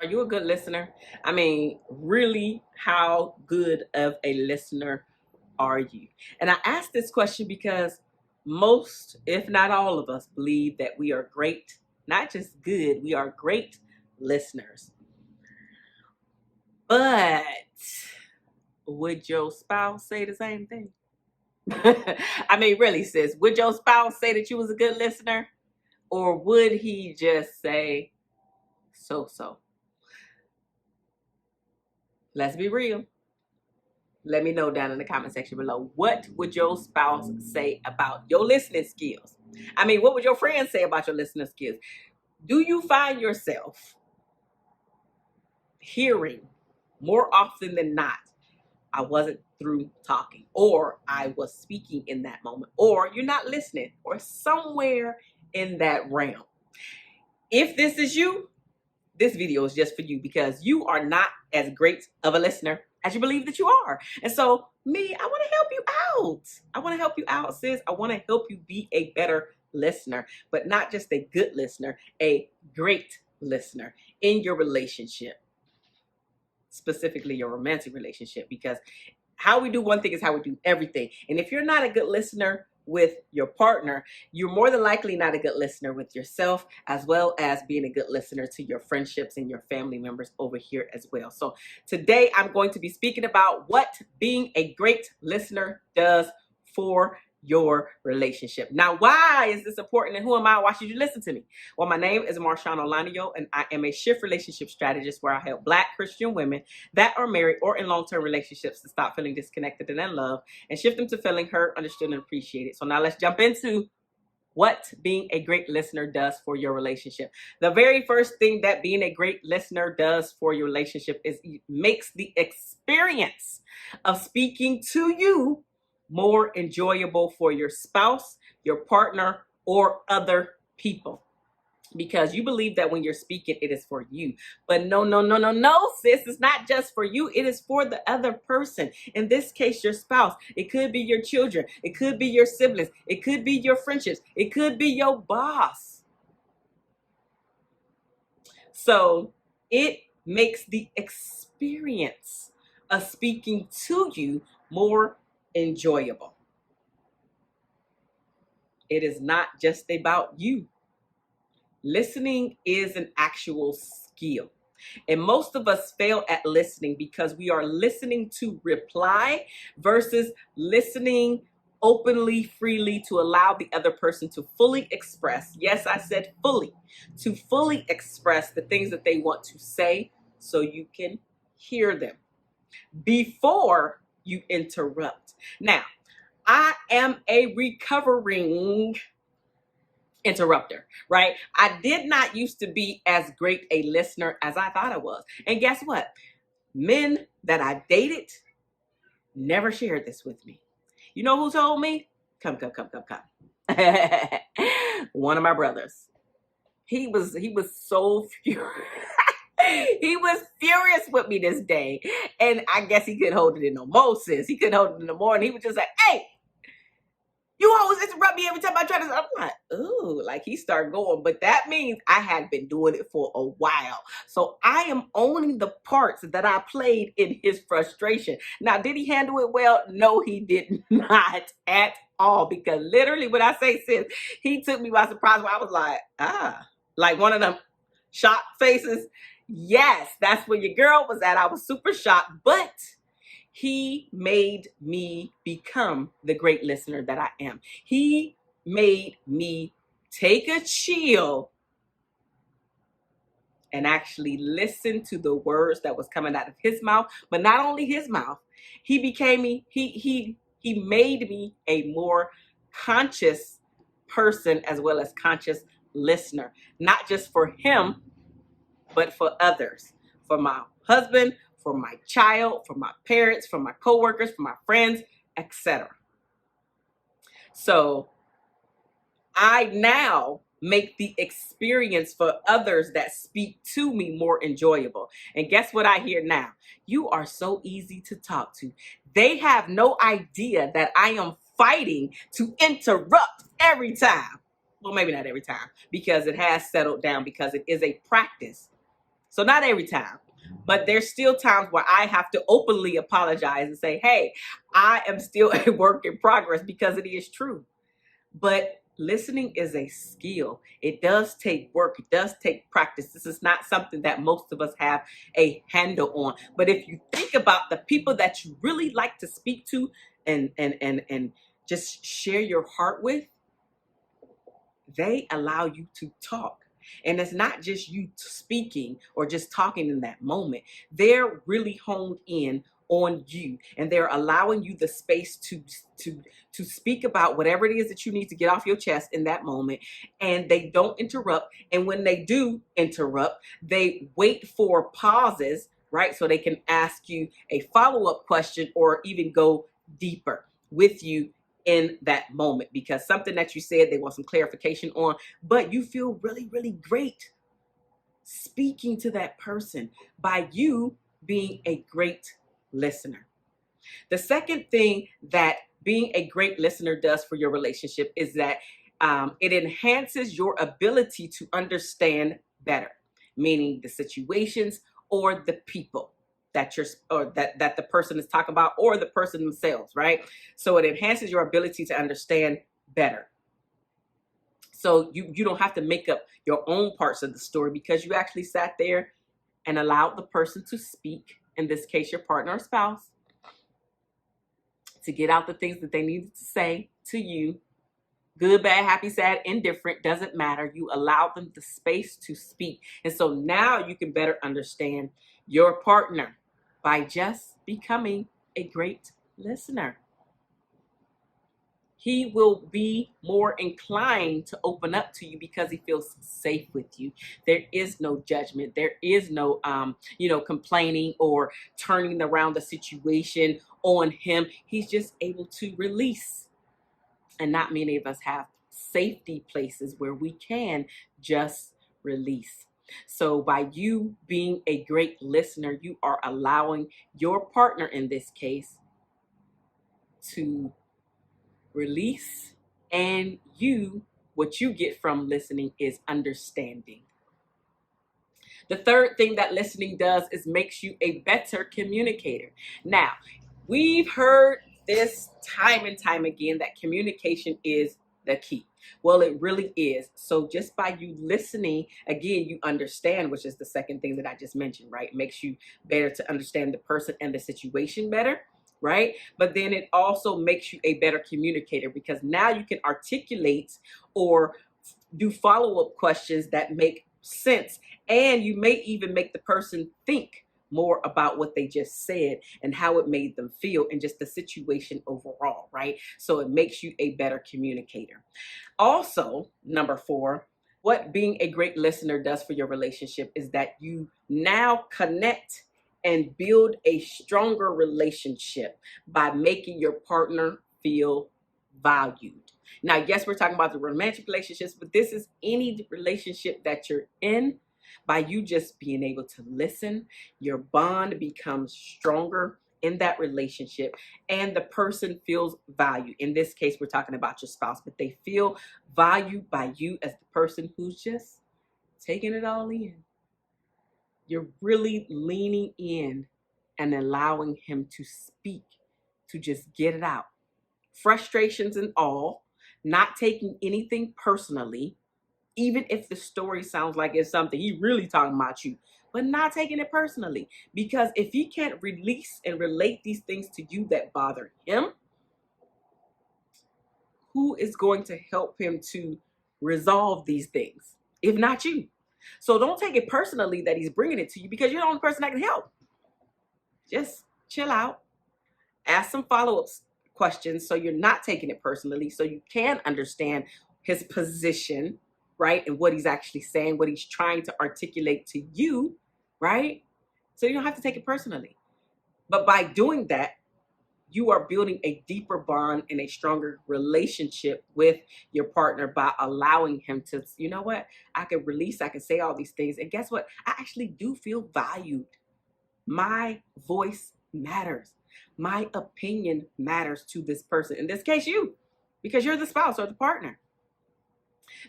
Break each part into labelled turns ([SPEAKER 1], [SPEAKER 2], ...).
[SPEAKER 1] Are you a good listener? I mean, really, how good of a listener are you? And I ask this question because most, if not all of us, believe that we are great, not just good, we are great listeners. But would your spouse say the same thing? I mean, really, sis, would your spouse say that you was a good listener? Or would he just say, so so? Let's be real. Let me know down in the comment section below. What would your spouse say about your listening skills? I mean, what would your friends say about your listening skills? Do you find yourself hearing more often than not, I wasn't through talking, or I was speaking in that moment, or you're not listening, or somewhere in that realm? If this is you, this video is just for you because you are not as great of a listener as you believe that you are. And so me, I want to help you out. I want to help you out, sis. I want to help you be a better listener, but not just a good listener, a great listener in your relationship, specifically your romantic relationship, because how we do one thing is how we do everything. And if you're not a good listener with your partner, you're more than likely not a good listener with yourself, as well as being a good listener to your friendships and your family members over here as well. So today I'm going to be speaking about what being a great listener does for your relationship. Now, why is this important and who am I? Why should you listen to me? Well, my name is Marshawn Olanio, and I am a shift relationship strategist where I help Black Christian women that are married or in long-term relationships to stop feeling disconnected and unloved and shift them to feeling heard, understood, and appreciated. So now let's jump into what being a great listener does for your relationship. The very first thing that being a great listener does for your relationship is it makes the experience of speaking to you more enjoyable for your spouse, your partner, or other people. Because you believe that when you're speaking, it is for you. But no, no, no, no, no, sis. It's not just for you. It is for the other person. In this case, your spouse. It could be your children. It could be your siblings. It could be your friendships. It could be your boss. So it makes the experience of speaking to you more enjoyable. It is not just about you. Listening is an actual skill. And most of us fail at listening because we are listening to reply versus listening openly, freely, to allow the other person to fully express. Yes, I said fully, to fully express the things that they want to say so you can hear them before you interrupt. Now, I am a recovering interrupter, right? I did not used to be as great a listener as I thought I was. And guess what? Men that I dated never shared this with me. You know who told me? Come. One of my brothers. He was so furious. He was furious with me this day. And I guess he couldn't hold it in no more, sis. He couldn't hold it in no more. And he was just like, hey, you always interrupt me every time I try to. I'm like, ooh, like he started going. But that means I had been doing it for a while. So I am owning the parts that I played in his frustration. Now, did he handle it well? No, he did not at all. Because literally, when I say sis, he took me by surprise where I was like, like one of them shocked faces. Yes, that's where your girl was at. I was super shocked. But he made me become the great listener that I am. He made me take a chill and actually listen to the words that was coming out of his mouth, but not only his mouth. He became me. He made me a more conscious person as well as conscious listener, not just for him, but for others, for my husband, for my child, for my parents, for my coworkers, for my friends, etc. So I now make the experience for others that speak to me more enjoyable. And guess what I hear now? You are so easy to talk to. They have no idea that I am fighting to interrupt every time. Well, maybe not every time, because it has settled down, because it is a practice So not every time, but there's still times where I have to openly apologize and say, hey, I am still a work in progress, because it is true. But listening is a skill. It does take work. It does take practice. This is not something that most of us have a handle on. But if you think about the people that you really like to speak to and just share your heart with, they allow you to talk. And it's not just you speaking or just talking in that moment. They're really honed in on you, and they're allowing you the space to speak about whatever it is that you need to get off your chest in that moment. And they don't interrupt. And when they do interrupt, they wait for pauses, right? So they can ask you a follow-up question or even go deeper with you in that moment, because something that you said they want some clarification on, but you feel really, really great speaking to that person by you being a great listener. The second thing that being a great listener does for your relationship is that it enhances your ability to understand better, meaning the situations or the people that that the person is talking about, or the person themselves, right? So it enhances your ability to understand better. So you don't have to make up your own parts of the story, because you actually sat there and allowed the person to speak, in this case your partner or spouse, to get out the things that they needed to say to you. Good, bad, happy, sad, indifferent, doesn't matter. You allowed them the space to speak. And so now you can better understand your partner by just becoming a great listener. He will be more inclined to open up to you because he feels safe with you. There is no judgment. There is no, complaining or turning around the situation on him. He's just able to release. And not many of us have safety places where we can just release. So by you being a great listener, you are allowing your partner in this case to release, and what you get from listening is understanding. The third thing that listening does is makes you a better communicator. Now, we've heard this time and time again that communication is the key. Well, it really is. So just by you listening, again, you understand, which is the second thing that I just mentioned, right? It makes you better to understand the person and the situation better, right? But then it also makes you a better communicator, because now you can articulate or do follow-up questions that make sense, and you may even make the person think more about what they just said and how it made them feel and just the situation overall, right? So it makes you a better communicator. Also, number 4, what being a great listener does for your relationship is that you now connect and build a stronger relationship by making your partner feel valued. Now, yes, we're talking about the romantic relationships, but this is any relationship that you're in. By you just being able to listen, your bond becomes stronger in that relationship, and the person feels valued. In this case, we're talking about your spouse, but they feel valued by you as the person who's just taking it all in. You're really leaning in and allowing him to speak, to just get it out. Frustrations and all, not taking anything personally, even if the story sounds like it's something he really talking about you, but not taking it personally. Because if he can't release and relate these things to you that bother him, who is going to help him to resolve these things if not you? So don't take it personally that he's bringing it to you, because you're the only person that can help. Just chill out, ask some follow-up questions so you're not taking it personally, so you can understand his position, right? And what he's actually saying, what he's trying to articulate to you, right? So you don't have to take it personally. But by doing that, you are building a deeper bond and a stronger relationship with your partner by allowing him to, you know what, I can release, I can say all these things. And guess what? I actually do feel valued. My voice matters. My opinion matters to this person. In this case, you, because you're the spouse or the partner.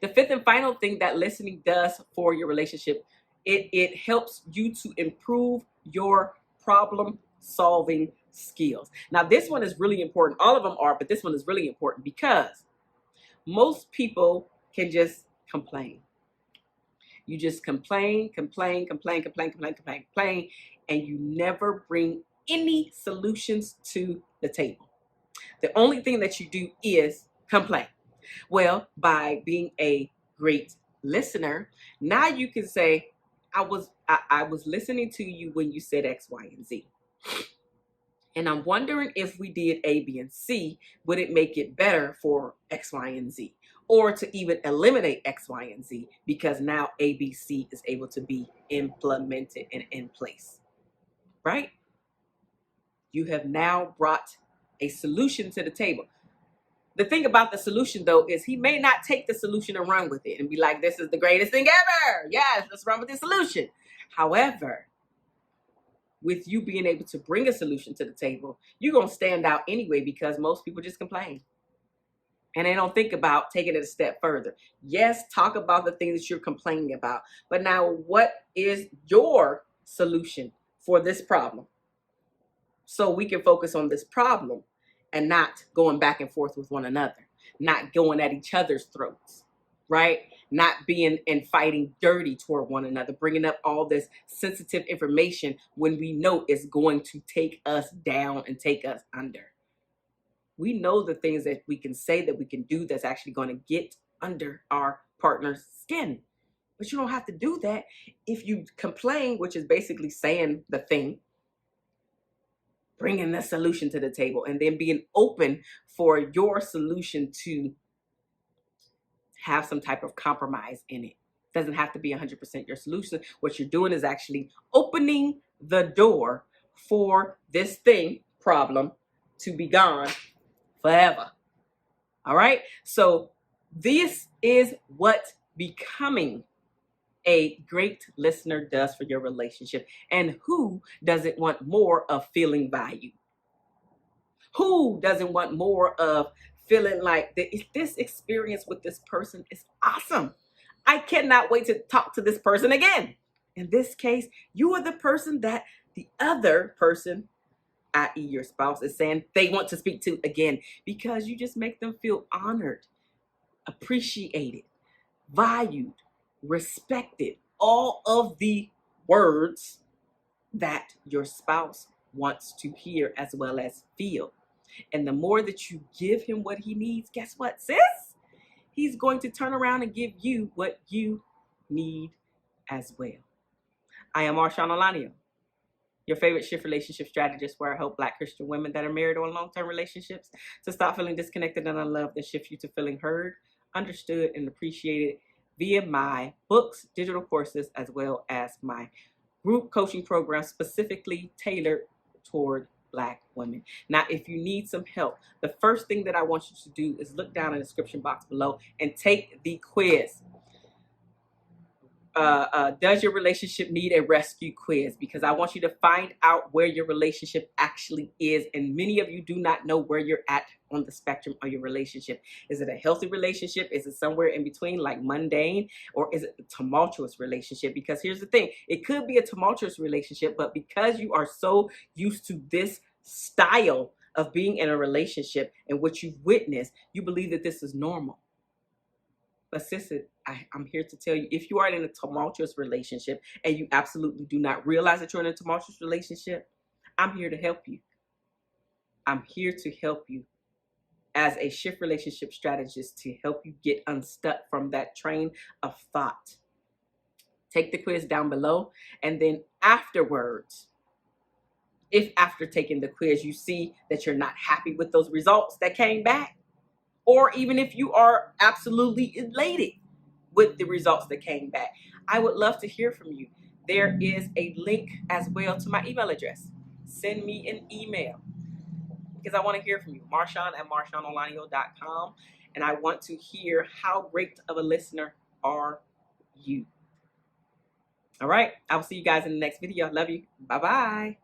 [SPEAKER 1] The fifth and final thing that listening does for your relationship It helps you to improve your problem solving skills. Now, this one is really important. All of them are, but this one is really important because most people can just complain. You just complain, complain, complain, complain, complain, complain, complain, and you never bring any solutions to the table. The only thing that you do is complain. Well, by being a great listener, now you can say, I was listening to you when you said X, Y, and Z. And I'm wondering if we did A, B, and C, would it make it better for X, Y, and Z? Or to even eliminate X, Y, and Z, because now A, B, C is able to be implemented and in place, right? You have now brought a solution to the table. The thing about the solution, though, is he may not take the solution and run with it and be like, this is the greatest thing ever. Yes, let's run with the solution. However, with you being able to bring a solution to the table, you're going to stand out anyway because most people just complain. And they don't think about taking it a step further. Yes, talk about the things that you're complaining about. But now, what is your solution for this problem? So we can focus on this problem and not going back and forth with one another, not going at each other's throats, right? Not being and fighting dirty toward one another, bringing up all this sensitive information when we know it's going to take us down and take us under. We know the things that we can say, that we can do, that's actually going to get under our partner's skin. But you don't have to do that if you complain, which is basically saying the thing, bringing the solution to the table, and then being open for your solution to have some type of compromise in it. Doesn't have to be 100% your solution. What you're doing is actually opening the door for this thing, problem, to be gone forever. All right? So this is what becoming a great listener does for your relationship. And who doesn't want more of feeling valued? Who doesn't want more of feeling like this experience with this person is awesome? I cannot wait to talk to this person again. In this case, you are the person that the other person, i.e. your spouse, is saying they want to speak to again, because you just make them feel honored, appreciated, valued, respected, all of the words that your spouse wants to hear as well as feel. And the more that you give him what he needs, guess what, sis? He's going to turn around and give you what you need as well. I am Marshawn Olanio, your favorite shift relationship strategist, where I help Black Christian women that are married or in long-term relationships to stop feeling disconnected and unloved and shift you to feeling heard, understood, and appreciated via my books, digital courses, as well as my group coaching program specifically tailored toward Black women. Now, if you need some help, the first thing that I want you to do is look down in the description box below and take the quiz. Does your relationship need a rescue quiz? Because I want you to find out where your relationship actually is. And many of you do not know where you're at on the spectrum of your relationship. Is it a healthy relationship? Is it somewhere in between, like mundane? Or is it a tumultuous relationship? Because here's the thing, it could be a tumultuous relationship, but because you are so used to this style of being in a relationship and what you've witnessed, you believe that this is normal. But sis, I'm here to tell you, if you are in a tumultuous relationship and you absolutely do not realize that you're in a tumultuous relationship, I'm here to help you. I'm here to help you as a shift relationship strategist to help you get unstuck from that train of thought. Take the quiz down below, and then afterwards, if after taking the quiz you see that you're not happy with those results that came back, or even if you are absolutely elated with the results that came back, I would love to hear from you. There is a link as well to my email address. Send me an email because I want to hear from you. Marshawn@MarshawnOlanio.com. And I want to hear how great of a listener are you. All right. I will see you guys in the next video. Love you. Bye-bye.